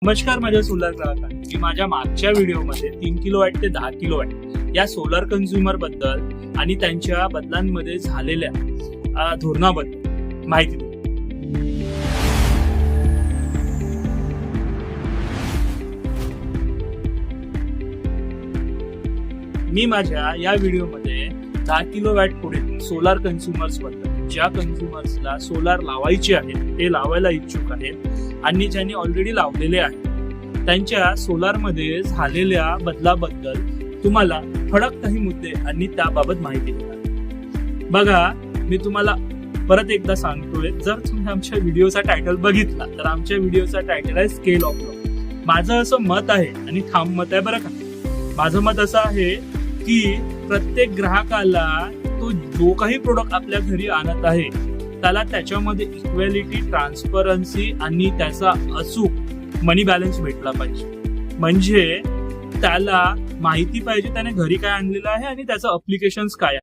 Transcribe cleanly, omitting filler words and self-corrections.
नमस्कार माझ्या सोलर ग्राहकांना. मी माझ्या मागच्या व्हिडिओमध्ये 3 किलोवॅट ते 10 किलोवॅट या सोलर कन्झ्युमर बद्दल आणि त्यांच्या बदलांमध्ये झालेल्या धोरणाबद्दल माहिती दिली. मी माझ्या या व्हिडिओमध्ये 10 किलोवॅट पुढे सोलार कन्झ्युमर्स बद्दल, ज्या कन्झ्युमर्सला सोलार लावायचे आहेत, ते लावायला इच्छुक आहेत आणि ज्यांनी ऑलरेडी लावलेले आहेत, त्यांच्या सोलारमध्ये झालेल्या बदलाबद्दल तुम्हाला ठळक काही मुद्दे आणि त्याबाबत माहिती देणार. बघा, मी तुम्हाला परत एकदा सांगतोय, जर तुम्ही आमच्या व्हिडिओचा टायटल बघितला तर आमच्या व्हिडिओचा टायटल आहे स्केल ऑफ लॉ. माझं असं मत आहे आणि ठाम मत आहे बरं का. माझं मत असं आहे की प्रत्येक ग्राहकाला तो जो काही प्रोडक्ट आपल्या घरी आणत आहे त्याला त्याच्यामध्ये इक्वॅलिटी, ट्रान्सपरन्सी आणि त्याचा अचूक मनी बॅलन्स भेटला पाहिजे. म्हणजे त्याला माहिती पाहिजे त्याने घरी काय आणलेलं आहे आणि त्याचं अप्लिकेशन्स काय आहे.